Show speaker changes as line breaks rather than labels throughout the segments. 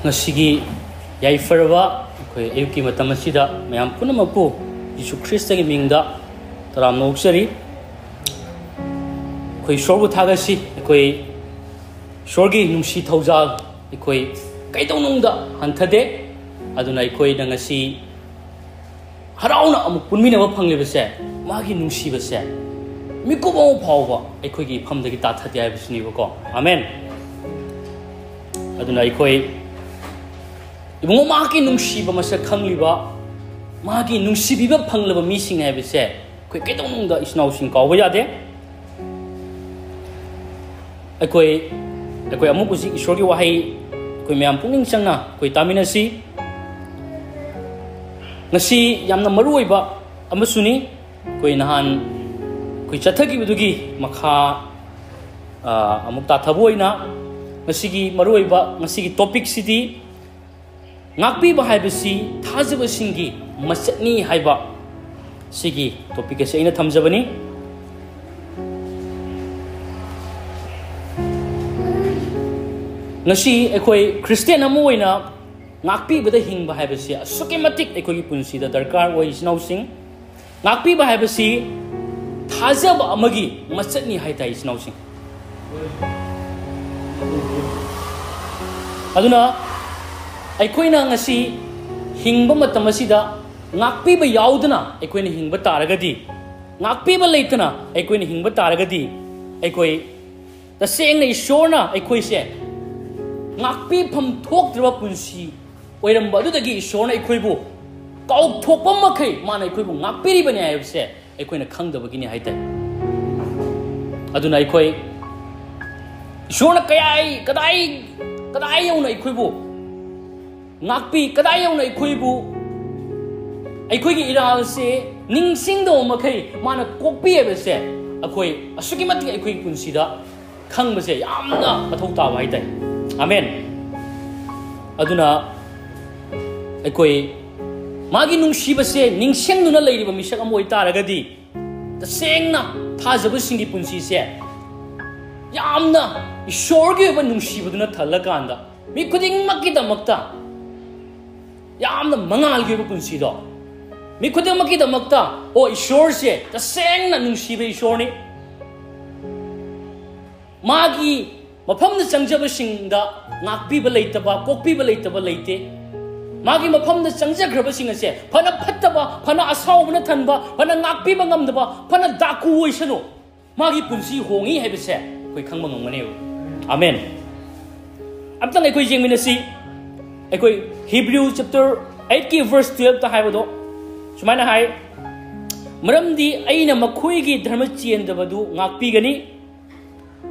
ngasi yaifarawa koi ayuki matamasida mayam punamapu Yesu Christ gi mingda taram noksari koi sorbu thagasi koi sorgi nungsi thaujal koi kaidonungda hanthade aduna koi ngasi harauna amuk punmina phanglibase magi nungsi base mikubo phawba koi gi phamdagi tathati aibsni ko amen aduna koi ibungo magi nungsi ba masa khangliba magi nungsi biba phanglaba mi sing aibse koi kaidonungda isnau sing kawba yade koi amuk usi ishor gi wahai koi myam pungning changna koi taminasi ngasi yamna maruiba amasuni koi nahan koi chathagi bidugi makha amuk ta thaboina ngasi gi maruiba ngasi gi topic city ngakpi ba haibasi thajaba singi masatni haiba sigi topic ase ina thamjabani ngasi ekoi Christian amoina ngakpi bada hingba haibasi asukematik ekoi punsi da darkar oi isnau sing ngakpi ba haibasi thajaba amagi masatni haita isnau sing aduna aikoina ngasi hingba matamasida ngakpi ba yaudna aikoina hingba taragadi ngakpi ba leitna aikoina hingba taragadi aikoi taseng nei shorna aikoi se ngakpi pham thok drwa punsi oiram badu dagi shorna aikoi bu kau thokpa makai mana aikoi bu ngakpi ri bani ayse aikoina khangdaba gini haita aduna aikoi shorna kayai kadai yauna aikoi bu ngakpi kadai yauna aikoi bu aikoi gi iral se ningsing do makai mana kokpi ayse akoi asuki mati aikoi punsida khangba se yamna mathau ta wai tai amen aduna aikoi magi nungsiba se ningseng duna leiriba misak amoi taragadi ta sengna thajabu singi punsi se yamna ishorgi ba nungsiba duna thalakanda mi khuding makki damakta yamna mangal gi ba punsi do mi khuding makki damakta o ishor se ta sengna nungsiba ishorni magi mafamna changjaba singda ngakpiba leitaba kokpiba leitaba leite magi mafamna changjagraba sing ase phana phattaba phana asawbna thanba phana ngakpiba ngamdaba phana daku oisano magi punsi hongi hebese koi khangba ngmane amen amtang ekoi jengminasi ekoi Hebrew chapter 8 ki verse 12 ta haibado sumaina hai maramdi aina makhoi gi dharma chendabadu ngakpi gani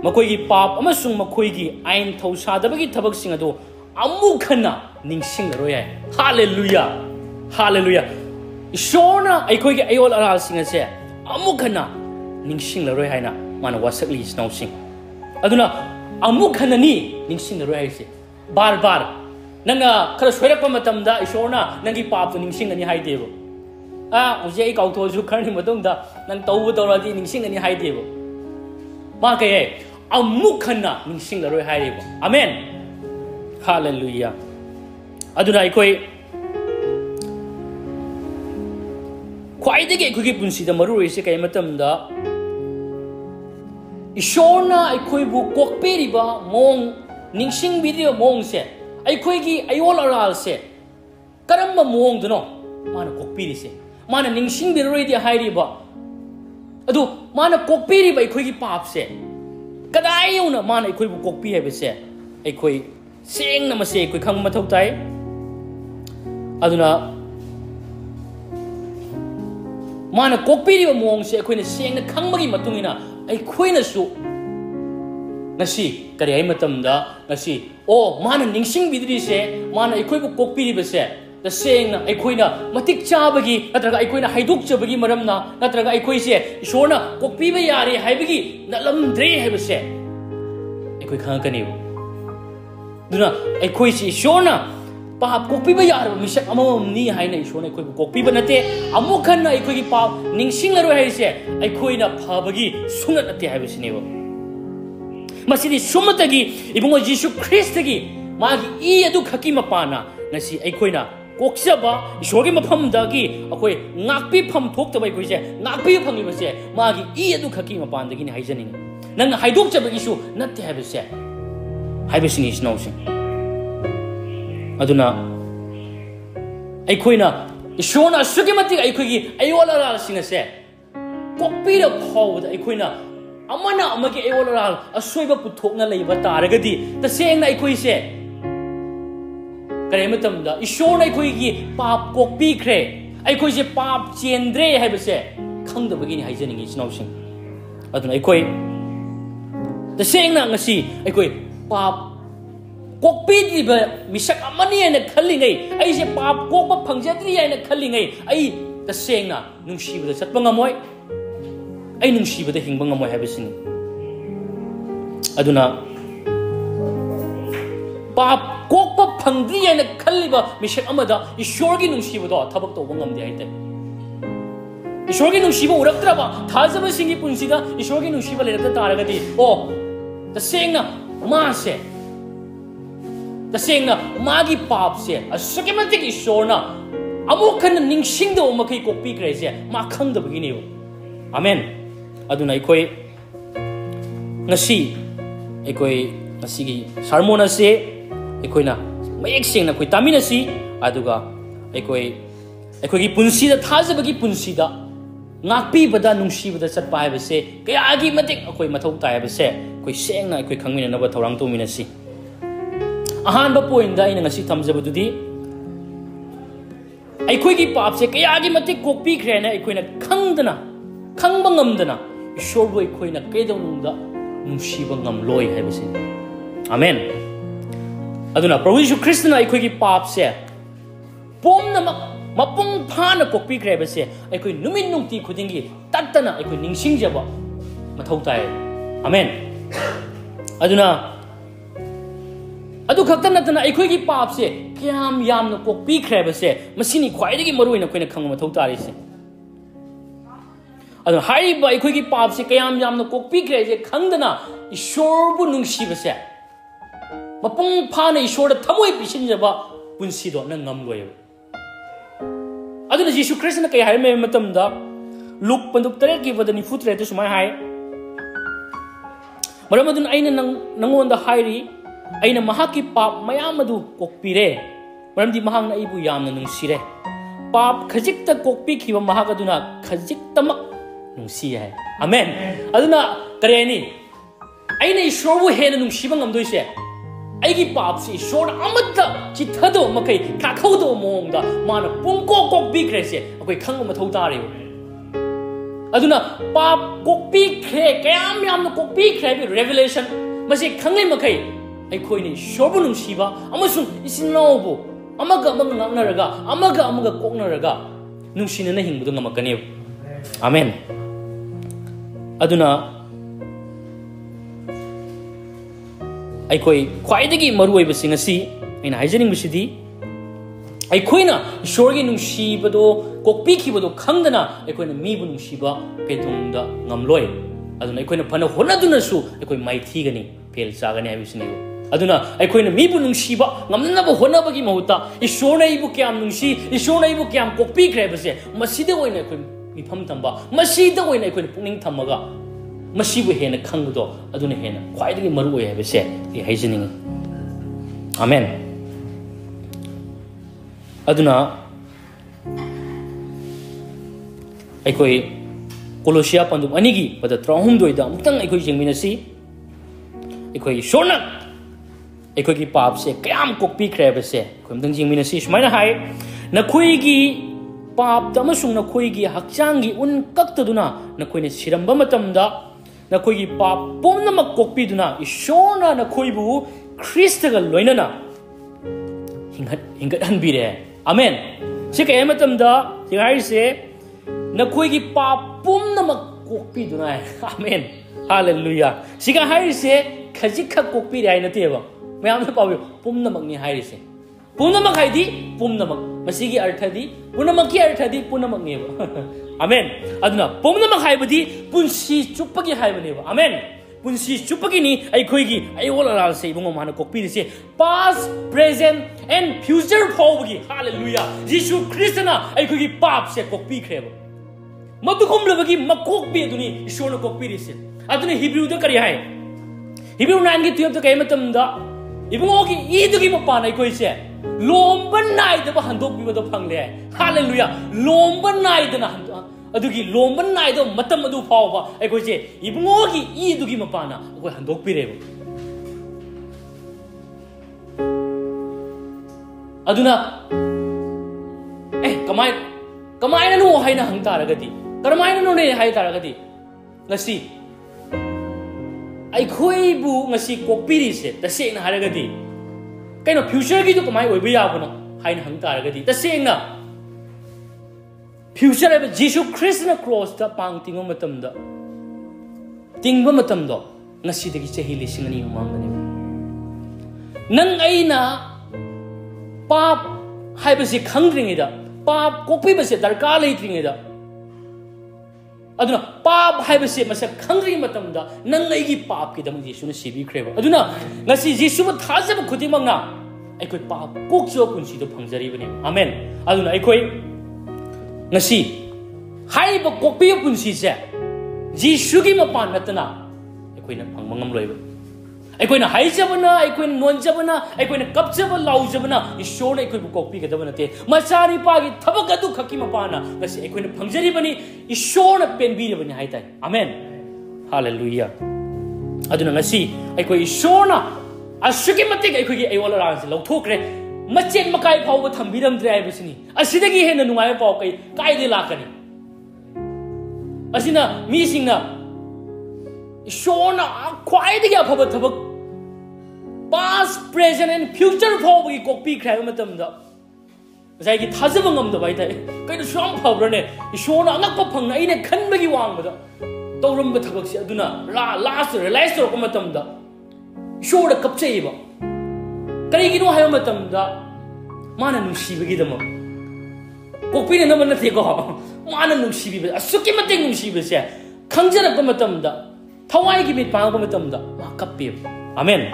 makoi gi pap amasung makoi gi ain thausadabagi thabak sing ado amukhana ningsing ro yai hallelujah hallelujah ishona aikoi gi ayol aral sing ase amukhana ningsing ro haina mana wasakli snow sing aduna amukhana ni ningsing ro hai se bar nanga khara soirapa matamda ishona nangi pap to ningsing ani hai debo uje ai kau tho ju kharni matungda nang tawbu tawradi ningsing ani hai debo ma kay amukhana ningsing laroi hairebo amen hallelujah aduna ikoi khwaidagi ikoi punsi da maru ise kay matamda ishona ikoi bu kokperiba mong ningsing video mong se ikoi gi ayol aral se karamba mong duno mana kokperi se mana ningsing biroi di hairiba adu mana kokperi ba ikoi gi pap se kadai yuna mana ikoi bu kokpi hai bese ikoi seng na mase ikoi khang mathau tai aduna mana kokpi ri ba mong se ikoi na seng na khang magi matungina ikoi na su nasi kari ai matam da nasi o mana ningsing bidri se mana ikoi bu kokpi ri bese the saying na aikoina matik chabagi natraga aikoina haiduk chabagi maramna natraga aikoi se ishorna kokpiba yare haibagi nalamdre haibase aikoi khangkani duna aikoi se ishorna pap kokpiba yare misak amam ni haina ishorna aikoi kokpiba nate amukhanna aikoi gi pap ningsing laro haise aikoina phabagi sunat ate haibase ne masidi sumatagi ibungo Jesus Christ gi मागी ई अदु खकी मपाना ngasi aikoina kokchaba ishorgi mafam dagi akoi ngakpi pham thoktabai koise ngakpi phangi base magi I adu khaki mapan dagi ni haijaning nang haidok chabagi su natte habase haibasini isnausi aduna aikoina ishona sugimati aikogi ayola singase kokpi ra phawda aikoina amana amagi ayola asoiba puthokna leiba taragadi tasengna aikoise करें मतलब ईश्वर ने कोई की पाप copy करे आई कोई से पाप चेंद्रे है बसे खंग द बगिनी हाइजन इंग्लिश नौसिंग अदुन आई कोई द सेंग ना ngasi आई कोई पाप कोपी दी ब मिसक अमनी है न खली गई आई से पाप कोप फंगजेद्री है न खली गई आई द सेंग ना नुंशी ब सत्प ngमोय आई नुंशी ब द हिंग ngमोय है बसिनी अदुना पाप कोप फंगद्री है न खलीबा मिशक अमदा ईश्वर की नुंसीबदो थबक तौब ngमदे हाइते ईश्वर की नुंसीबा उरक्त्रबा थाजब सिंगी पुंसीदा ईश्वर की नुंसीबा लेरक्ता तारगदी ओ तसेंगना मासे तसेंगना मागी पाप से असुकेमतिक ईश्वरना अमुखन निंगसिंगदो मखै कोपी क्रेसे मा खंगदबगिनियो आमेन अदुना इखोय ngasi इखोय ngasi gi sermon ase अखोना मयेक सेंगना कोई तामिनसी अदुगा अखोगी पुंसीदा थाजबगी पुंसीदा ngakpibada nungsibada chatpa habase kayagi matik अखोई मथौ ताय habase कोई सेंगना अखोई खंगमिननबा थौरांग तौमिनसी अहानबा पॉइंट दा इन ngasi thamjabadudi अखोगी पाप से कयागी matik kokpi khreना अखोइना खंगदना खंगबा ngamdana ईश्वरबो अखोइना केदौनुंदा nungsiba ngamloi habase आमेन अदुना प्रभु यीशु ख्रिस्ट ना अखोगी पाप से पोमना मपुंग फाना कोपी क्रेबसे अखोई नुमिन नुंगती खुदिंगी तत्तना अखोई निंगसिंगजबा मथौ ताय आमेन अदुना अदु खक्ता नतना अखोगी पाप से क्याम यामना कोपी क्रेबसे मसिनी ख्वाइदगी मरुइना अखोइना खंग मथौ तारिसे अदु हाइबा अखोगी पाप से क्याम यामना कोपी क्रेजे खंगदना ईश्वरबु नुंगसिबसे मपुंग फाना ईश्वर थमोय पिसिनजबा पुंसीदो न ngमलोय अदुना यीशु ख्रिस्ट न कय हाय मे मतमदा लुक पंदुक तरे की वदनी फुत्रे तो सुमाय हाय मरम अदुन आइना नंगोंदा हायरी आइना महाकी पाप मयाम अदु कोकपिरे मरमदि महांगना इबु यामना नुंसिरे पाप खजिकता कोकपी खिबा महाक अदुना खजिकतमक नुंसि है आमेन अदुना करेनी आइना ईश्वरबु हेना नुंसिबा ngमदोइसे आईगी पाप से ईश्वर अमदा चिथदो मखै काखौदो मोंगदा माना पुंको कोकपी क्रेसे अखोई खंग मथौ तारियो अदुना पाप कोकपी क्रे कयाम यामना कोकपी क्रे रेवलेशन मसे खंगै मखै अखोइनि ईश्वरबु नुंसिबा अमसुं इसिनौबु अमगा ngaknaraga अमगा कोकनरागा नुंसिनना हिंगबदो ngmakani आमेन अदुना अखोई ख्वाइदगी मरुइबसिंग असि अइना हाइजनिंगबसिदि अखोइना ईश्वरगी नुंसिबदो कोकपिखिबदो खंगदना अखोइना मीबु नुंसिबा केदुंगदा ngमलोय अदुना अखोइना फना होनदुनसु अखोइ माइथीगनी फेल चागनी हाइबसिनि अदुना अखोइना मीबु नुंसिबा ngमनबो होनबगी महुता ईश्वरना इबु क्याम नुंसि ईश्वरना इबु क्याम कोकपिख्रेबसे मसिदा ओइना अखोइ मिफम थंबा मसिदा ओइना अखोइ पुनिंग थमगा मसीबु हेना खंगदो अदुना हेना ख्वाइदगी मरुओय हाइबसे इ हाइजनिंग आमेन अदुना अखोई कोलोसिया पंदुम अनिगी पद 3 दा मुक्तंग अखोई जेंमिनसी अखोई ईश्वरना अखोई पाप से कयाम कोकपी क्रेबसे अखोई मुक्तंग जेंमिनसी सुमाइना हाय नखोईगी पाप तमसुंग नखोईगी हक्चांगी उन कक्तदुना नखोइने सिरंबा मतमदा नखोईगी पाप पुनमक कोकपीदुना ईश्वरना नखोईबु ख्रिस्टगा लोइनना हिंगत हनबिरे आमेन सिके मतमदा सिगाइसे नखोईगी पाप पुनमक कोकपीदुना आमेन हालेलुया सिगा हाइसे खजिखा कोकपीरे हाइ नतेबा मयामना पाबो पुनमकनि हाइसे पुनमक हाइदि पुनमक मसिगी अर्थदि पुनमकि अर्थदि पुनमकनेबा आमेन अदुना पुनमक हाइबदि पुंसी चुप्पगी हाइबनेबा आमेन punsi chupagini aikoigi ayola se ibungo mana kokpi se past present and future phawgi hallelujah Jesus Christna aikoigi pap se kokpi khreba madukum labagi makok bi aduni ishona kokpi se aduni Hebrew da kari hai Hebrew 9 gi 12 da kai matam da ibungo gi idugi mapana aikoi se lomba nai da handok bi da phangle hallelujah lomba nai da na adugi lomba nai da matam adu phawba aikoi se ibungo gi idugi mapana akoi handok pi reba aduna kamai na no haina hang taragadi karamai na no ne hai taragadi ngasi aikoi bu ngasi kokpiri se taseng na haragadi kaino future gi to kamai oiba yabano haina hang taragadi taseng na future aba Jesus Christ na cross ta pang tingo matam da tingba matam do ngasi dagi chahi lising ani mamani nang aina pap haibasi khangringi da pap kokpi base darkar leitringi da aduna pap haibasi masa khangri matam da nang aigi pap ki dam Jesus na sibi khreba aduna ngasi Jesus ba thajaba khudi mangna aikoi pap kokjo punsi do phangjari bani amen aduna aikoi ngasi haiba kokpi punsi se Jesus gi mapan natana aikoi na phangmangam loiba aikoina haijabana aikoina nonjabana aikoina kapjaba laujabana ishona aikoi bu kokpi gadabana te machari pagi thabak adu khaki mapana ngasi aikoina phangjari bani ishona penbiri bani haitai amen hallelujah aduna ngasi aikoi ishona asuki matik aikoi gi ayola ransi lauthokre machen makai phawba thambiramdre aibasini asidagi hena nungai paw kai de lakani asina mi singna ishona khwaidagi afaba thabak past present and future phawbagi kokpi khrai matam da zai gi thajaba ngamda bai tai kai du sham phabrane ishona angakpa phangna ine khanbagi wangbada tawramba thabak si aduna last realize tor ko matam da ishora kapcheiba kari gi no hayo matam da mana nushibagi dama kokpi ne namana the ko mana nushibi asuki mating nushibi se khangjara ko matam da thawai gi mit pang ko matam da ma kappi amen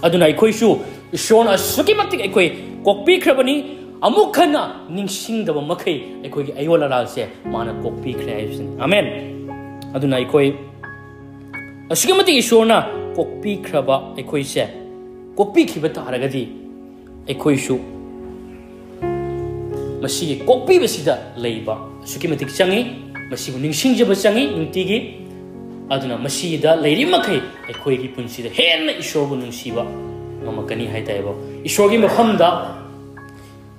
aduna aikoi shu ishona asuki matik aikoi kokpi khrabani amuk khana ningsing daba makai aikoi gi ayola ra se mana kokpi khre aisen amen aduna aikoi asuki matik ishona kokpi khraba aikoi se kokpi khiba taragadi aikoi shu masi kokpi basida leiba asuki matik changi masi bu ningsing jaba changi ningtigi aduna masida leiri makai aikoi gi punsida henna ishor bu nungsiba ngamakani haitaiba ishor gi mafamda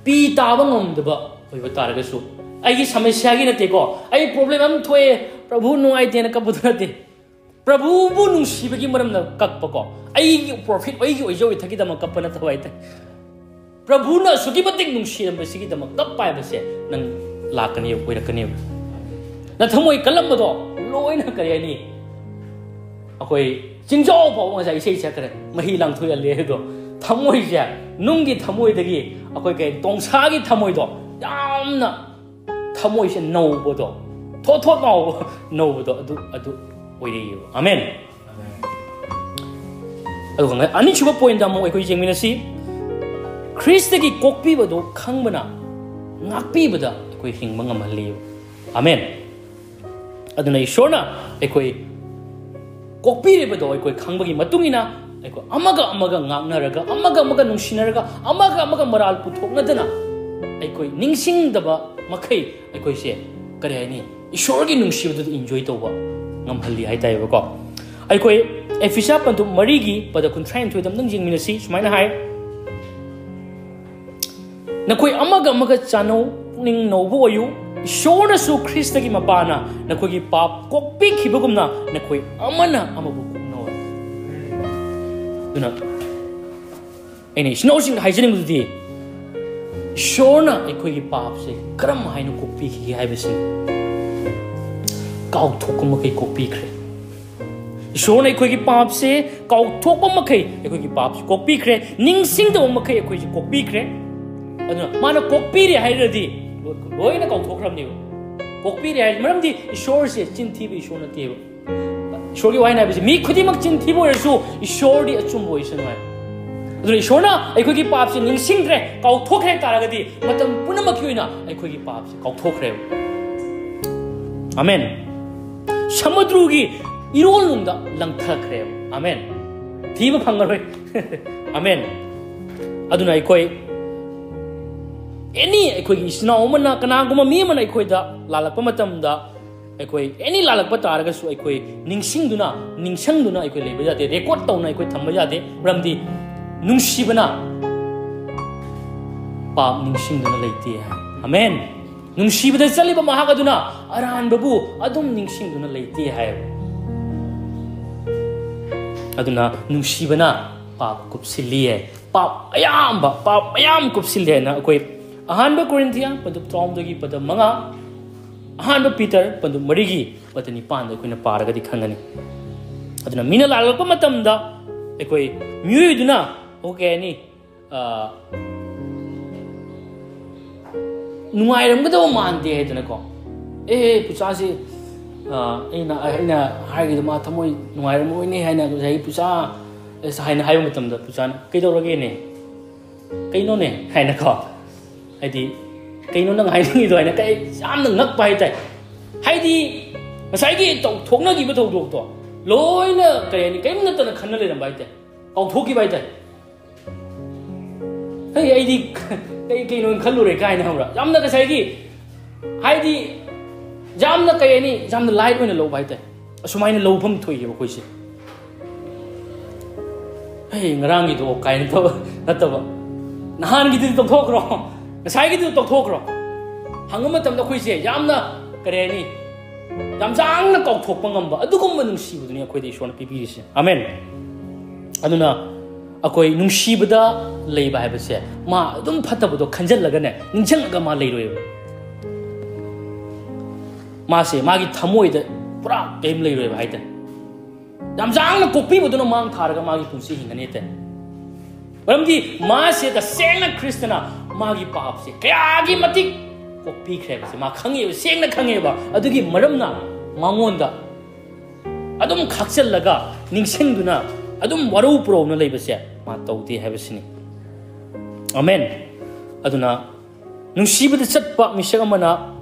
pi taba ngomdaba oiba taragasu ai gi samasya gi nate ko ai problem am thoe prabhu nuai tena ka budurate prabhu bu nungsiba gi maramna kakpa ko ai gi profit ai gi oijo ithaki dama kapana thawai ta prabhu na sugi batik nungsiam basigi dama kappai base nang lakani oirakani na thamoi kalambado loina kari ani akoi jingjaw paw nga sai sei chakre mahi lang thoya le do thamoi ja nungi thamoi dagi akoi kai tongsa gi thamoi do yamna thamoi se no bodo tho no bodo adu oire amen adu nga ani chuba point da mo akoi jengmina si Christ gi kokpi bodo khangbana ngakpi boda akoi hingma ngamali amen aduna ishona akoi kokpi bodo akoi khangbagi matungina akoi amaga ngaknaraga amaga nungsinaraga amaga moral puthoknadana akoi ningsing daba makai akoi se kare ani ishor gi nungsibdu enjoy toba ngamhalli haitai ba ko akoi efisa pantu marigi pada kuntrain thoi dam nang jingminasi sumaina hai nakoi amaga chano ning nobo ayu ishona su Christ gi mapana nakoi gi pap kokpi khibagumna nakoi amana amabu no duna ene snosing haijening di shona akoi gi pap se kram hainu kokpi gi haibesi kau thokuma kai kokpi khre shona akoi gi pap se kau thokuma kai akoi gi pap kokpi khre ningsing do makai akoi gi kokpi khre aduna mana kokpi ri hairadi loina kau thokram ni kokpi ri hai maram di ishor se chinthi bi ishona te ꯏꯁꯣꯔꯒꯤ ꯋꯥꯍꯩ ꯍꯥꯏꯕꯁꯤ ꯃꯤ ꯈꯨꯗꯤꯡꯃꯛ ꯆꯤꯟ ꯊꯤꯕ ꯑꯣꯏꯔꯁꯨ ꯏꯁꯣꯔꯗꯤ ꯑꯆꯨꯝꯕ ꯑꯣꯏꯁꯅꯨ ꯍꯥꯏ ꯑꯗꯨꯅ ꯏꯁꯣꯔꯅ ꯑꯩꯈꯣꯏꯒꯤ ꯄꯥꯞꯁꯤ ꯅꯤꯡꯁꯤꯡꯗ꯭ꯔꯦ ꯀꯥꯎꯊꯣꯛꯈ꯭ꯔꯦ ꯇꯥꯔꯒꯗꯤ ꯃꯇꯝ ꯄꯨꯝꯅꯃꯛꯀꯤ ꯑꯣꯏꯅ ꯑꯩꯈꯣꯏꯒꯤ ꯄꯥꯞꯁꯤ ꯀꯥꯎꯊꯣꯛꯈ꯭ꯔꯦꯕ ꯑꯃꯦꯟ ꯁꯃꯨꯗ꯭ꯔꯒꯤ 이론론다 랑타크래요. 아멘. 디브 방가로이. 아멘. 아두나 이코이 애니 이코이 이스나 오만나 그나고마 미만나 이코이다 랄락바 마탐다 이코이 애니 랄락바 따라가수 이코이 닝싱두나 닝샹두나 이코이 레베자데 레코드 타우나 이코이 탐바자데 람디 뭉시바나 밥 닝싱두나 레이티. 아멘. 뭉시바데 살리바 마하가두나 아란바부 아둠 닝싱두나 레이티 하요. अदुना नुसीबना पाप कुपसिलिए पाप अयाम कुपसिले ना कोई अहानबा कोरिन्थिया पदु त्रॉमदगी पद मंगा अहानबा पीटर पदु मरिगी पदनि पांद कोइना पारगदि खंगनी अदुना मिना लालप मतमदा कोई म्यूदुना ओकेनी नुआइरमगदो मानदे हेदना को पुचासी अना हाइगे मा थमोय नुआइरमोयने हाइना जाई पुसा हाइना हाइबा मतमदा पुसाना कइदौरगेने कइनोने हाइना को हाइदि कइनो नंग हाइनिंग दो हाइना कइ यामना ngak pai tai हाइदि ngसाइगी थोकनागिबो थौदोक तो लोइना कयनि कइम नतना खन्ना लेरम बाइ tai काउथोकि बाइ tai hey आइदि कइनो खल्लुरे काइना हमरा यामना ngसाइगी हाइदि जामना कयनि जामना लाइट ओइना लो बाइ tai असुमाइना लोफम थोइगे बखोइसे हे ngrangi do kain to nataba nahan gi di to thokro sai gi di to thokro hangama tam da khoise yamna kareni yam jang na kau thok pangamba adugum nungsi bu dunia khoi de shona pipi se amen aduna akoi nungsi bada leiba ha base ma adum phatabu do khanjal laga ne ninjang ga ma leiroi ma se ma gi thamoi de pura game leiroi ba haita yam jang na kopi bu do mang thar ga ma gi punsi hingane te Ramdi Masi the Sena Christina Magi Papsi Kayagi Matik Kopi Krebs Ma Kangi Sena Kangeba Adugi Maramna Mangonda Adum Kaksel Laga Ningsenguna Adum Waru Pro no Labase Ma Tauti Havasini Amen Aduna Nushiba the Satpa Mishagamana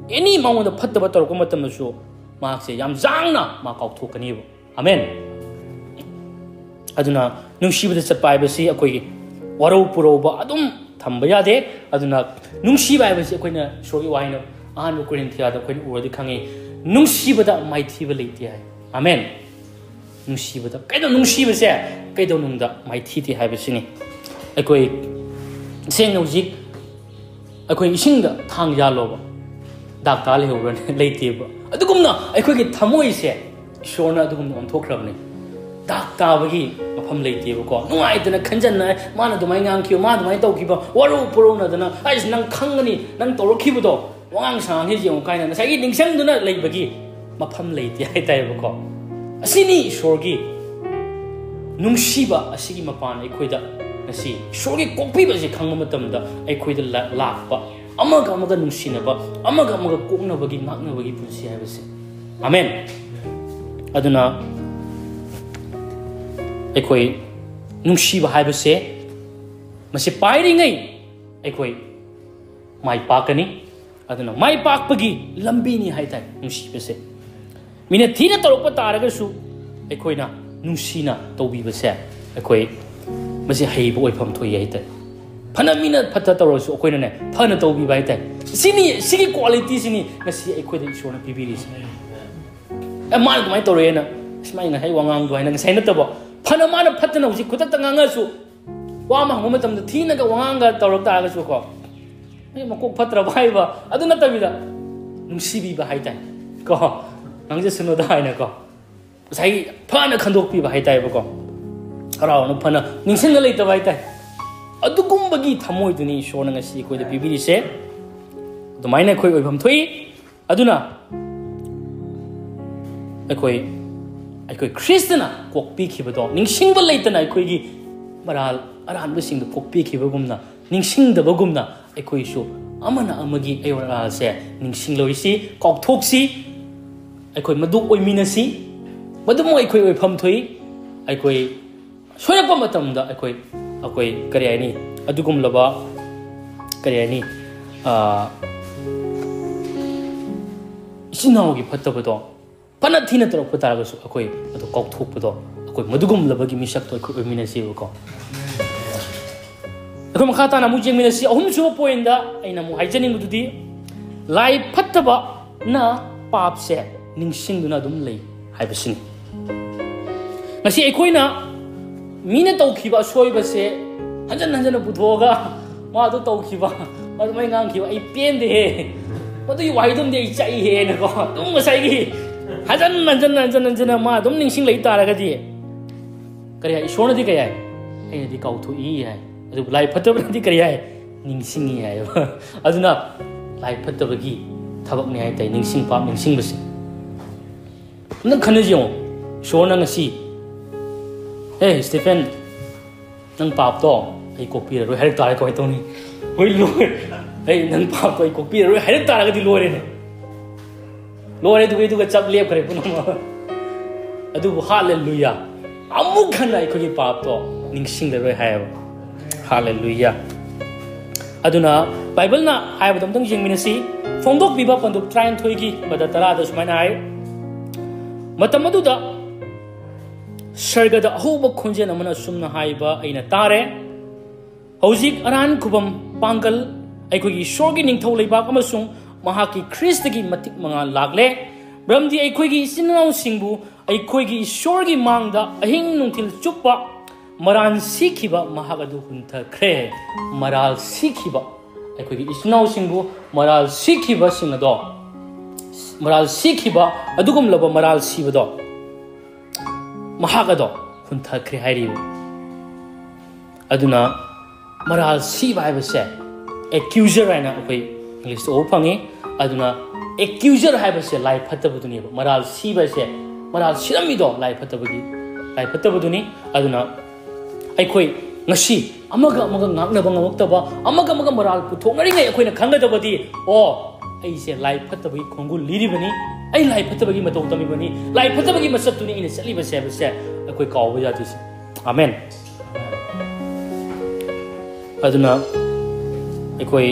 Any Mangon the Patabator Komatamasho Maxi Yam Zangna Makau Tokanibo Amen aduna nungshibada chatpa haibasi akoi waro puroba adum thamba yade aduna nungshibा haibasi akoina shogi waina ahan korinthia da akoin uradi khangi nungshibada maithiba leiti hai amen nungshibada kaido nungshibा se kaido nungda maithi ti haibasi ni akoi seng nojik akoi isingda thang ya loba dak ta le horan leiti ba adugumna akoi gi thamoi se shorna adugum on thokrabni dak tabagi mafam leite ko nuai dana khanjanna mana dumai ngang kyu ma dumai tau kiba waru purona dana ais nang khangani nang torokibu do wangang sang hi jeng kaina sai ningsang duna leibagi mafam leite ai tai ko asini shorgi nungsiba asigi mapan ai khoida asi shorgi kokpi ba ji khangma matam da ai khoida lakpa amaga amaga nungsina ba amaga amaga kokna bagi nakna bagi punsi ai base amen aduna अखोई नुंसीबा हाइबसे मसे पाइरिङै अखोई माइ पाकनी अदुना माइ पाकपगी लंबीनी हाइताइ नुंसीबसे मिने थीना तरोप तारगसु अखोइना नुंसीना तौबीबसे अखोई मसे हैबो ओइफम थोइ हाइताइ फना मिना फता तरोसु अखोइना ने फना तौबीबा हाइताइ सिनी सिगी quality सिनी नसी अखोइदा इशोरना पिबिरिस ए मान दुमाइ तोरेना स्माइना हाइ वांगांग दुहाइना नसाइना तबो फना माना फतना हुजी खुदत ngangasu wa ma hangma matam thina ga wanga tawrak ta ga su ko e makok phatra bai ba adu na tabida nungsibi ba hai tai ko nangje suno da hai na ko sai phana khandok pi ba hai tai ba ko araw no phana ningsing ga leita bai tai adu kumbagi thamoi duni shona nga si ko da bibiri se do maina khoi oibam thui aduna akoi अखोई ख्रिस्टना कोकपी खिबदो निंगसिंगबा लेतना अखोईगी moral अरानबा सिंग दो कोकपी खिबगुमना निंगसिंग दबगुमना अखोईसु अमना अमगी अयोराल से निंगसिंग लोइसी कौथोक्सी अखोई मदु ओइमिनसी मदुम अखोई ओइफम थोई अखोई सोयरप मतमदा अखोई अखोई करी आनी अदुगुम लबा करी आनी इसिनाओगी फत्तबदो फना थीना तरफ तारगसु अखोई अदो कौथोकपदो अखोई मदुगुम लबगी मिसक तो अखोई ओइमिनसिबको अखोई मखा ताना मु जेंमिनसि अहुमसु पोइंदा अइना मु हाइजनिंगदुदी लाई फत्तबा ना पापसे निंगसिंगदुना दुम लई हाइबसिनी ngasi aikoina mina tawkhiba soibase hanjan hanjan puthoga ma do tawkhiba ma mai ngang khiba ai pen de he madu wai dum de chai he na ko dum ngasai gi hanjan ma dum ningsing lei ta ra ga di kari ai shona di kaya ai di kau thu i hai adu lai phatab di kari ai ningsing i hai aduna lai phatab gi thabak ni hai tai ningsing pa ningsing basi nang khana jong shona ngasi hey Stephen nang pap to ai copy ro hai ta ko to ni oi lo hey nang pap to ai copy ro hai ta ga di lo re du ga chap lep kare punama adu hallelujah amu khana ai ko gi pap to ningsing le ro hai hallelujah aduna bible na hai ba dam tang jing minasi phongdok biba panduk train thoi gi bada tara da sumai na ai matam adu da Sargada ahuba khunjen amana sumna haiba aina tare hojik aran kubam pangal aikogi shorgi ningthau leibak amasung mahaki Kristagi matik manga lagle bramdi aikogi sinau singbu aikogi shorgi mangda ahing nungtil chuppa maran sikhiba mahagadu hunta kre maral sikhiba aikogi sinau singbu maral sikhiba singado maral sikhiba adugum laba maral sibado mahagado hunta kre hairibu aduna maral siba haibase accuser aina akoi english o phangi aduna accuser haibase lai phatabuduni maral siba se maral siramido lai phatabuduni aduna aikoi ngasi amaga ngaknaba ngamoktaba amaga maral puthongari ngai akoina khangadabadi o aise lai phatabi khongul liribani ai lai phatabi matau tamibani lai phatabi masatuni ina saliba se akoi kawba jati amen aduna akoi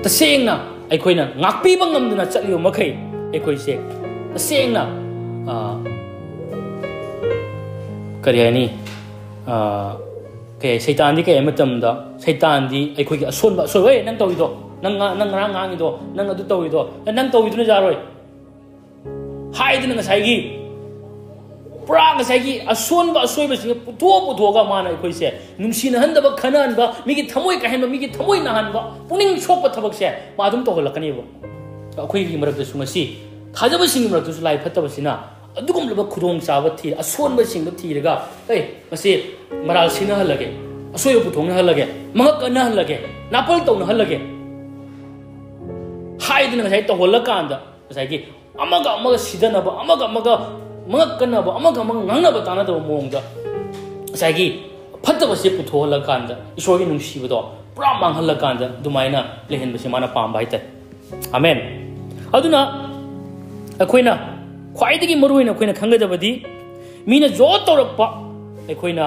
tasengna aikoina ngakpi bangamduna chaliyo makai akoi se tasengna kariani ke Satan di ke matam da Satan di aikoi ki ason ba so we nang tawido nang ngang ido nang adu tawido nang tawido na jaroi haidina ngasai gi pra ngasai gi ason ba asoi ba sing puto ga mana aikoi se numsina handa ba khanan ba migi thamoi ka hen ba migi thamoi na han ba puning chok ba thabak se ma dum to holakani ba akoi gi marak da sumasi thajaba sing marak du lai phatta ba sina adugum laba khudong chawa thi ason ba sing ba thi raga ei masi maral sina halage asoy puthong na halage mahak na halage napal to na halage haidina sai to holakanda sai ki amaga sidana ba amaga mahak kana ba amaga ngangna ba tana da mongda sai ki phatta ba se putho holakanda isogi nungsi ba do pura mang halakanda dumaina lehen ba se mana pam bai ta amen aduna akoina khwaidagi maruina akoina khangajabadi mina jo torakpa akoina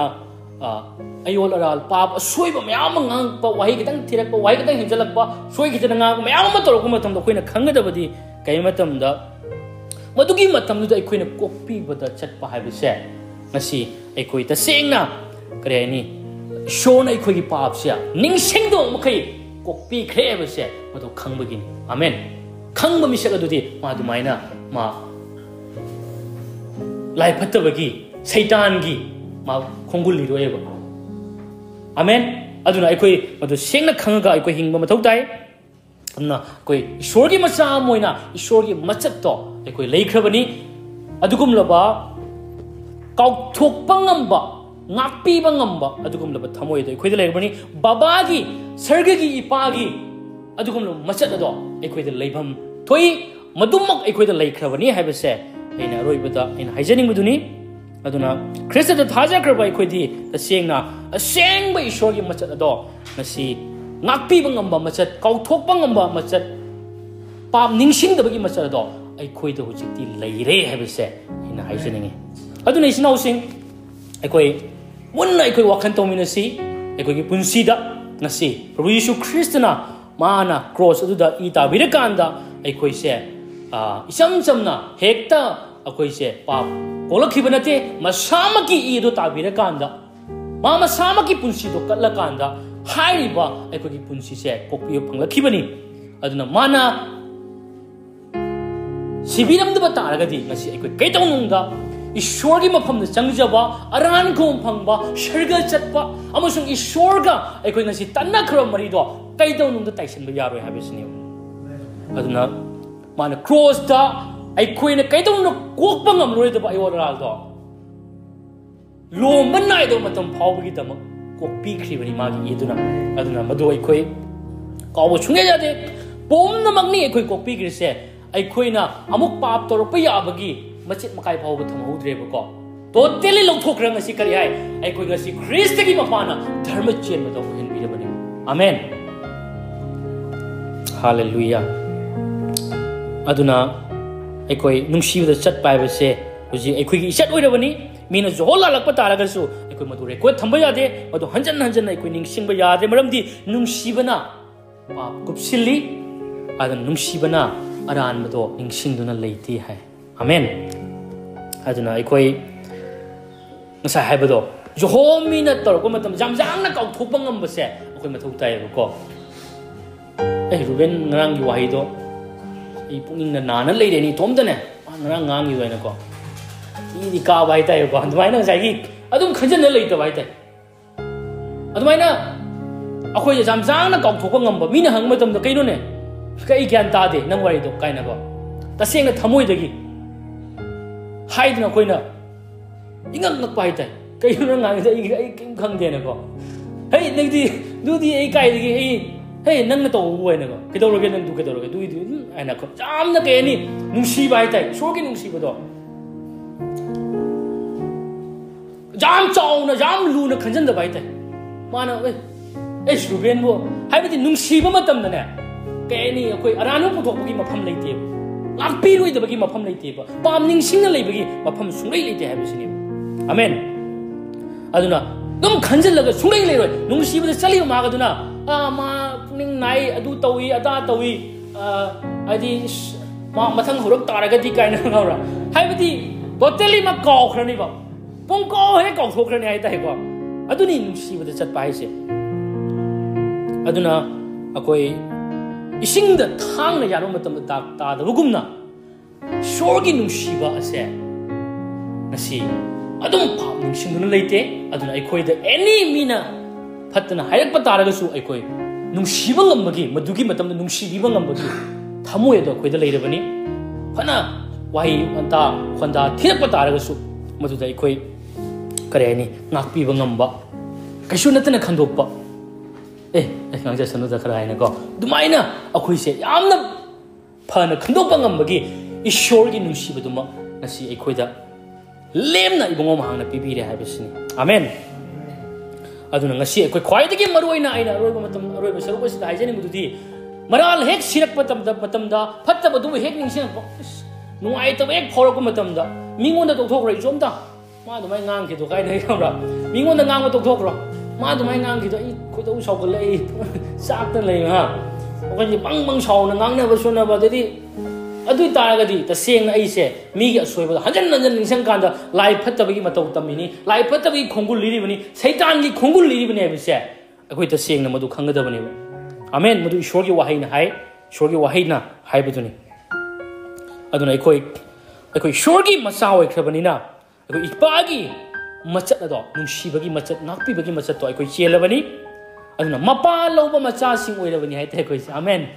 ayol aral pap soiba mayam ngang pa wahi kitang thirak pa wahi kitang hinjalak pa soi kitang ngang mayam ma torok matam da akoina khangajabadi kai matam da madugi matam da akoina kokpi bada chatpa haibise ngasi akoi ta sengna kare ni shona akoi gi pap sia ningsing do makai kokpi khre base madu khangbagini amen khangba misaga dudi ma dumaina ma lai phatabagi Satan gi ma khongul liroeba amen aduna aikoi madu sengna khangaga aikoi hingba mathau tai amna koi ishwar gi macha moina ishwar gi machat to aikoi leikrabani adugum laba kau thok pangamba ngakpi bangamba adugum laba thamoi dai khoi leibani baba gi sarga gi ipa gi adugum lo machat ado aikoi da leibam thoi madumak aikoi da leikrabani haibase aina roibada aina haijaning buduni aduna Krista da thaja kraba aikoi di tasengna asengba ishwar gi machat ado ngasi ngakpi bangamba machat kauthok bangamba machat pam ningsing da bagi machat ado ꯑꯩꯈꯣꯏꯗ ꯍꯧꯖꯤꯛꯇꯤ ꯂꯩꯔꯦ ꯍꯥꯏꯕꯁꯦ ꯑꯩꯅ ꯍꯥꯏꯖꯅꯤꯡꯉꯤ ꯑꯗꯨꯅ ꯏꯆꯤꯟꯅꯥꯎꯁꯤꯡ ꯑꯩꯈꯣꯏ ꯃꯨꯟꯅ ꯑꯩꯈꯣꯏ ꯋꯥꯈꯜ ꯇꯧꯃꯤꯟꯅꯁꯤ ꯑꯩꯈꯣꯏꯒꯤ ꯄꯨꯟꯁꯤꯗ ꯉꯁꯤ ꯄ꯭ꯔꯚꯨ ꯌꯤꯁꯨ ꯈ꯭ꯔꯤꯁꯇꯅ ꯃꯥꯅ ꯀ꯭ꯔꯣꯁ ꯑꯗꯨꯗ ꯏ ꯇꯥꯕꯤꯔꯀꯥꯟꯗ ꯑꯩꯈꯣꯏꯁꯦ ꯏꯆꯝ ꯆꯝꯅ ꯍꯦꯛꯇ ꯑꯩꯈꯣꯏꯁꯦ ꯄꯥꯞ ꯀꯣꯛꯂꯛꯈꯤꯕ ꯅꯠꯇꯦ ꯃꯁꯥꯃꯛꯀꯤ ꯏ ꯑꯗꯨ ꯇꯥꯕꯤꯔꯀꯥꯟꯗ ꯃꯥ ꯃꯁꯥꯃꯛꯀꯤ ꯄꯨꯟꯁꯤꯗꯣ ꯀꯠꯂꯀꯥꯟꯗ ꯍꯥꯏꯔꯤꯕ ꯑꯩꯈꯣꯏꯒꯤ ꯄꯨꯟꯁꯤꯁꯦ ꯀꯣꯛꯄꯤꯕ ꯐꯪꯂꯛꯈꯤꯕꯅꯤ ꯑꯗꯨꯅ ꯃꯥꯅ ꯁꯤꯕꯤꯔꯝꯗꯕ ꯇꯥꯔꯒꯗꯤ ꯉꯁꯤ ꯑꯩꯈꯣꯏ ꯀꯩꯗꯧꯅꯨꯡꯗ ꯏꯁꯣꯔꯒꯤ ꯃꯐꯝꯗ ꯆꯪꯖꯕ ꯑꯔꯥꯟꯈꯣꯝ ꯐꯪꯕ ꯁꯔꯒ ꯆꯠꯄ ꯑꯃꯁꯨꯡ ꯏꯁꯣꯔꯒ ꯑꯩꯈꯣꯏ ꯉꯁꯤ ꯇꯟꯅꯈ꯭ꯔꯕ ꯃꯔꯤꯗꯣ ꯀꯩꯗꯧꯅꯨꯡꯗ ꯇꯥꯏꯁꯟꯕ ꯌꯥꯔꯣꯏ ꯍꯥꯏꯕꯁꯤꯅꯤ ꯑꯗꯨꯅ ꯃꯥꯅ ꯀ꯭ꯔꯣꯁꯇ ꯑꯩꯈꯣꯏꯅ ꯀꯩꯗꯧꯅ ꯀꯣꯛꯄ ꯉꯝꯂꯣꯏꯗꯕ ꯑꯌꯣꯟꯔꯥꯜꯗꯣ ꯂꯣꯝꯕ ꯅꯥꯏꯗꯕ ꯃꯇꯝ ꯐꯥꯎꯕꯒꯤꯗꯃꯛ ꯀꯣꯛꯄꯤꯈ꯭ꯔꯤꯕꯅꯤ ꯃꯥꯒꯤ ꯏꯗꯨꯅ ꯑꯗꯨꯅ ꯃꯗꯨ ꯑꯩꯈꯣꯏ ꯀꯥꯎꯕ ꯁꯨꯡꯌꯥ ꯌꯥꯗꯦ ꯄꯨꯝꯅꯃꯛꯅꯤ ꯑꯩꯈꯣꯏ ꯀꯣꯛꯄꯤꯈ꯭ꯔꯤꯁꯦ ꯑꯩꯈꯣꯏꯅ ꯑꯃꯨꯛ ꯄꯥꯞ ꯇꯧꯔꯛꯄ ꯌꯥꯕꯒꯤ ꯃꯆꯦꯠ ꯃꯀꯥꯏ ꯐꯥꯎꯕ ꯊꯝꯍꯧꯗ꯭ꯔꯦꯕꯀꯣ ꯇꯣꯇꯦꯂꯤ ꯂꯧꯊꯣꯛꯈ꯭ꯔꯦ ꯉꯁꯤ ꯀꯔꯤ ꯍꯥꯏ ꯑꯩꯈꯣꯏ ꯉꯁꯤ ꯈ꯭ꯔꯤꯁꯇꯒꯤ ꯃꯄꯥꯅ ꯙꯔꯃ ꯆꯦꯟꯕꯗ ꯑꯣꯏꯍꯟꯕꯤꯔꯕꯅꯤ ꯑꯃꯦꯟ ꯍꯥꯂꯦꯂꯨꯌꯥ ꯑꯗꯨꯅ ꯑꯩꯈꯣꯏ ꯅꯨꯡꯁꯤꯕꯗ ꯆꯠꯄ ꯍꯥꯏꯕꯁꯦ ꯍꯧꯖꯤꯛ ꯑꯩꯈꯣꯏꯒꯤ ꯏꯆꯠ ꯑꯣꯏꯔꯕꯅꯤ ꯃꯤꯅ ꯖꯣꯍꯣꯜ ꯂꯥꯜꯂꯛꯄ ꯇꯥꯔꯒꯁꯨ ꯑꯩꯈꯣꯏ ꯃꯗꯨ ꯔꯦꯀꯣꯔꯗ ꯊꯝꯕ ꯌꯥꯗꯦ ꯃꯗꯨ ꯍꯟꯖꯟ ꯍꯟꯖꯟꯅ ꯑꯩꯈꯣꯏ ꯅꯤꯡꯁꯤꯡꯕ ꯌꯥꯗꯦ ꯃꯔꯝꯗꯤ ꯅꯨꯡꯁꯤꯕꯅ ꯄꯥꯞ ꯀꯨꯞꯁꯤꯜꯂꯤ ꯑꯗꯨꯅ ꯅꯨꯡꯁꯤꯕꯅ ꯑꯔꯥꯟꯕꯗꯣ ꯅꯤꯡꯁꯤꯡꯗꯨꯅ ꯂꯩꯇꯦ ꯍꯥꯏ ꯑꯃꯦꯟ ꯑꯗꯨꯅ ꯑꯩꯈꯣꯏ ꯉꯁꯥꯏ ꯍꯥꯏꯕꯗꯣ ꯖꯣꯍꯣꯜ ꯃꯤꯅ ꯇꯧꯔꯛꯄ ꯃꯇꯝꯗ ꯌꯥꯝ ꯌꯥꯡꯅ ꯀꯥꯎꯊꯣꯛꯄ ꯉꯝꯕꯁꯦ ꯑꯩꯈꯣꯏ ꯃꯊꯧ ꯇꯥꯏꯌꯦꯕꯀꯣ ꯔꯨꯕꯦꯟ ꯉꯔꯥꯡꯒꯤ ꯋꯥꯍꯩꯗꯣ ꯑꯩ ꯄꯨꯛꯅꯤꯡꯗ ꯅꯥꯅ ꯂꯩꯔꯦꯅꯤ ꯏꯇꯣꯝꯇꯅꯦ ꯉꯔꯥꯡ ꯉꯥꯡꯈꯤꯕ ꯑꯩꯅꯀꯣ ꯏꯗꯤ ꯀꯥꯕ ꯍꯥꯏꯇꯥꯔꯦꯀꯣ ꯑꯗꯨꯃꯥꯏꯅ ꯉꯁꯥꯏꯒꯤ ꯑꯗꯨꯝ ꯈꯟꯖꯟꯅ ꯂꯩꯇꯕ ꯍꯥꯏꯇꯥꯔꯦ ꯑꯗꯨꯃꯥꯏꯅ ꯑꯩꯈꯣꯏꯁꯦ ꯌꯥꯝ ꯌꯥꯡꯅ ꯀꯥꯎꯊꯣꯛꯄ ꯉꯝꯕ ꯃꯤꯅ ꯍꯪꯕ ꯃꯇꯝꯗ ꯀꯩꯅꯣꯅꯦ ꯀꯩ ꯒ꯭ꯌꯥꯟ ꯇꯥꯗꯦ ꯅꯪ ꯋꯥꯔꯤꯗꯣ ꯀꯥꯏꯅꯀꯣ ꯇꯁꯦꯡꯅ ꯊꯃꯣꯏꯗꯒꯤ ꯍꯥꯏꯗꯅ ꯑꯩꯈꯣꯏꯅ ꯏꯉꯛ ꯉꯛꯄ ꯍꯥꯏꯇꯥꯔꯦ ꯀꯩꯅꯣ ꯅꯪ ꯉꯥꯡꯉꯤꯗꯣ ꯑꯩ ꯀꯩꯝ ꯈꯪꯗꯦꯅꯀꯣ ꯍꯩ ꯅꯪꯗꯤ ꯑꯗꯨꯗꯤ ꯑꯩ ꯀꯥꯏꯗꯒꯤ ꯑꯩ ꯍꯩ ꯅꯪꯅ ꯇꯧꯕꯕꯨ ꯑꯣꯏꯅꯀꯣ ꯀꯩꯗꯧꯔꯒꯦ ꯅꯪꯗꯨ ꯀꯩꯗꯧꯔꯒꯦ ꯑꯗꯨꯒꯤꯗꯨ ꯍꯥꯏꯅꯀꯣ ꯌꯥꯝꯅ ꯀꯩ ꯍꯥꯏꯅꯤ ꯅꯨꯡꯁꯤꯕ ꯍꯥꯏꯇꯥꯔꯦ ꯏꯁꯣꯔꯒꯤ ꯅꯨꯡꯁꯤꯕꯗꯣ ꯌꯥꯝ ꯆꯥꯎꯅ ꯌꯥꯝ ꯂꯨꯅ ꯈꯟꯖꯟꯗꯕ ꯍꯥꯏꯇꯥꯔꯦ ꯃꯥꯅ ꯔꯨꯕꯦꯟꯕꯨ ꯍꯥꯏꯕꯗꯤ ꯅꯨꯡꯁꯤꯕ ꯃꯇꯝꯗꯅꯦ ꯀꯩ ꯍꯥꯏꯅꯤ ꯑꯩꯈꯣই ꯑꯔꯥꯟꯕ ꯄꯨꯊꯣꯛꯄꯒꯤ ꯃꯐꯝ ꯂꯩꯇꯦꯕ ꯉꯥꯛꯄꯤꯔꯣꯏꯗꯕꯒꯤ ꯃꯐꯝ ꯂꯩꯇꯦꯕ ꯄꯥꯝ ꯅꯤꯡꯁꯤꯡꯅ ꯂꯩꯕꯒꯤ ꯃꯐꯝ ꯁꯨꯡꯂꯩ ꯂꯩꯇꯦ ꯍꯥꯏꯕꯁꯤꯅꯦꯕ ꯑꯃꯦꯟ ꯑꯗꯨꯅ ꯑꯗꯨꯝ ꯈꯟꯖꯜꯂꯒ ꯁꯨꯡꯂꯩ ꯂꯩꯔꯣꯏ ꯅꯨꯡꯁꯤꯕꯗ ꯆꯠꯂꯤꯕ ꯃꯥꯒꯗꯨꯅ ꯃꯥ ꯄꯨꯛꯅꯤꯡ ꯅꯥꯏ ꯑꯗꯨ ꯇꯧꯏ ꯑꯗꯥ ꯇꯧꯏ ꯍꯥꯏꯗꯤ ꯃꯥ ꯃꯊꯪ ꯍꯧꯔꯛ ꯇꯥꯔꯒꯗꯤ ꯀꯥꯏꯅ ꯉꯥꯎꯔ ꯍꯥꯏꯕꯗꯤ ꯇꯣꯇꯦꯂꯤ ꯃꯥ ꯀꯥꯎꯈ꯭ꯔꯅꯤꯕ ꯄꯨꯡ ꯀꯥꯎ ꯍꯦꯛ ꯀꯥꯎꯊꯣꯛꯈ꯭ꯔꯅꯤ ꯍꯥꯏꯇꯥꯔꯦꯀꯣ ꯑꯗꯨꯅꯤ ꯅꯨꯡꯁꯤꯕꯗ ꯆꯠꯄ ꯍꯥꯏꯁꯦ ꯑꯗꯨꯅ ꯑꯩꯈꯣꯏ 이싱다 탕나 야노 마tamda 다다 부금나 쇼기 뭉시바 아세 나시 adum pam ningsingduna leite aduna aikoida any mina phatna hayakpa taragasu aikoi nungsiba ngambagi madugi matamda nungsibiba ngambagi thamoyda aikoida leirabani phana wahi anta khonda thirakpa taragasu maduda aikoi kareni ngakpiba ngamba kaisu natana khandokpa ngangja sanuda khara haina ko dumaina akoise yamna phana khandokpa ngambagi ishorgi nungsibaduma nasi aikoida lemna ibongo mahangna pibire habisini amen aduna ngasi akoi khwaidagi maroina aina aroiba matam aroiba saruba sida haijani mududi maral hek sirak matamda phatta badu hek ningsing nuai ta hek phorok matamda mingonda tokthokra isomda ma dumai ngang ki do kai nei kamra mingonda ngang ma tokthokra ma dumai ngang ki do I khodo saukal ai sakta lei ha okani bang bang sauna ngang na basuna badadi adu taragadi taseng aise migi asoiba hanjan hanjan ningsang kanda lai phattabagi matau tamini lai phattabagi khongul liribani saitan gi khongul liribani abise akoi taseng na madu khangadabani amen madu ishorgi wahaina hai ishorgi wahaina haibaduni aduna akoi ishorgi macha oikrabani na akoi ipagi machat ado nungsibagi machat nakpibagi machat to akoi chelabani aduna mapa loba macha sing oirabani hai te akoi amen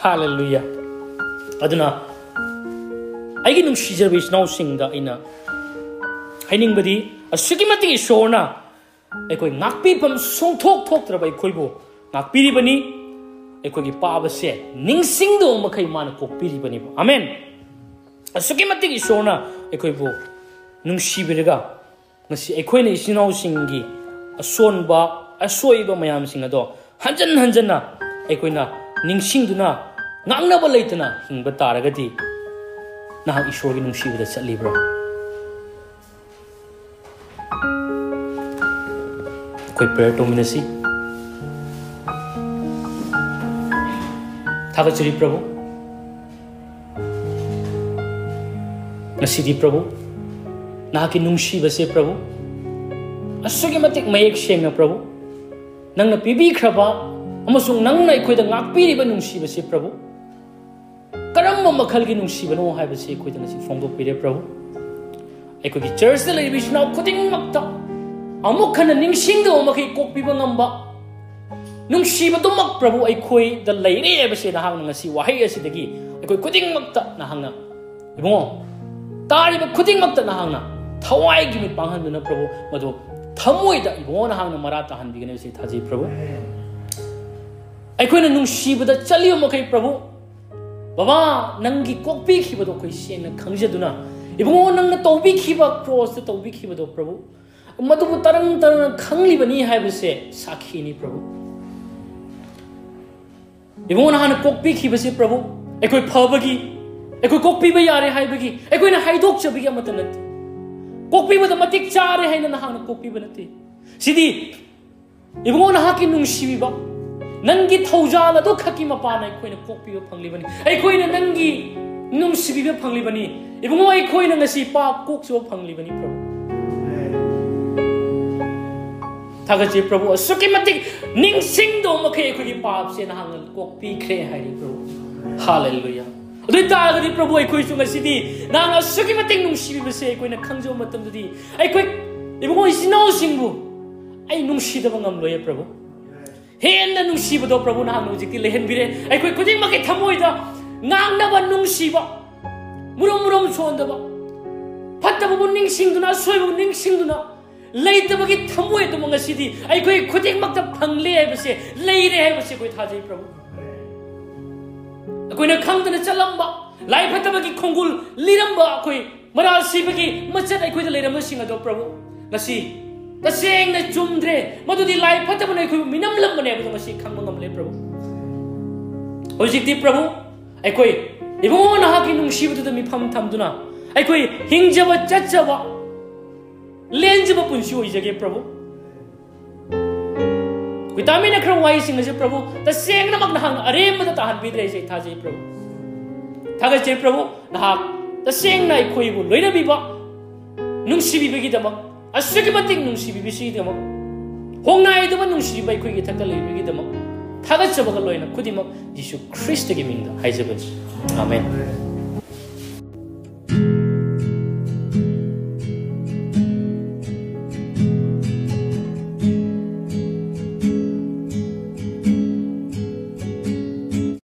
hallelujah aduna aigi nungsijaba isnau singda ina hainingbadi asugimati ishorna aikoi ngakpi pam songthok thoktraba aikoibu ngakpiribani aikogi pabase ningsingdo makai mana kokpiribani amen asugimati ishorna aikoibu nungsibiraga ngasi aikoina isinau singi asonba asoiba mayam singado hanjan hanjana aikoina ningsingduna ngangnaba leitana hingba taragadi nahak ishor gi nungshibada chatlibra koi prayer dominasi thagachari prabhu ngasidi prabhu nahak nungsibase prabhu asugi matik mayek sengna prabhu nangna pibi khraba amasung nangna ikhoida ngakpiriba nungsibase prabhu karamba makhalgi nungsibano haibase ikhoida ngasi phongdokpire prabhu aikhogi church da leibi shnaw khuding makta amuk khana ningsingdo makai kokpiba ngamba nungsiba dumak prabhu aikhoi da leire ebase nahang ngasi wahai asidagi aikoi khuding makta nahangna ibongo tariba khuding makta nahangna thawai gi mi panghanduna prabhu madu thamoida ibongo nahangna marata hanbigane se thaji prabhu aikhoina nungsibada chaliyo makai prabhu baba nangi kokpi khibado koi sena khangjaduna ibongo nangna tawbi khiba cross ta tawbi khibado prabhu madubu tarang tarang khanglibani haibase sakhini prabhu ibongo nahana kokpi khibase prabhu aikoi phabagi aikoi kokpi ba yare haibagi aikoina haidok chabigi amata nati kokpi ba matik chare haina nahana kokpi ba nati sidi ibongo nahaki nungsibiba nangi thaujala do khaki mapana aikoina kokpi ba phanglibani aikoina nangi nungsibiba phanglibani ibongo aikoina ngasi pa kokso phanglibani prabhu thagachi prabhu asuki matik ningsing do makai aikogi pap se nahang kokpi khre hari prabhu hallelujah adui ta gadi prabhu aikoi su ngasidi nang asuki matik nungsibiba se aikoina khangjo matam dudi aikoi ibongo isinau singbu ai nungsidaba ngamloye prabhu henna nungsiba do prabhu nahang nujikti lehen bire aikoi kuding makai thamoida ngangnaba nungsiba murom murom sondaba phattabu ningsingduna soibu ningsingduna leittabagi thamoy to ngasidi aikoi khuding makta phangle haibase leire haibase koi thajai prabhu akoina khangdana chalamba lai phattabagi khongul liramba akoi maral sibagi machat aikoi da leiramba singa do prabhu ngasi taseng na chumdre madudi lai phattabana aikoi minam lambane abdo ngasi khangma ngamle prabhu hojikti prabhu aikoi ibongo nahaki nungsibadu da mi pham thamduna aikoi hingjaba chachaba lenjaba punsi oijage prabhu kuitami na khra wai singa je prabhu ta sengna mak nahang arem da tahan bidre je thajai prabhu thaga je prabhu nahak ta sengna ikoi bu loina biba nungsibi bagi damak asugi matik nungsibi bisi damak hongnai da nungsibi bai koi gi thakta lei bagi damak thaga chabaga loina khudimak jisu christ gi mingda haijabani amen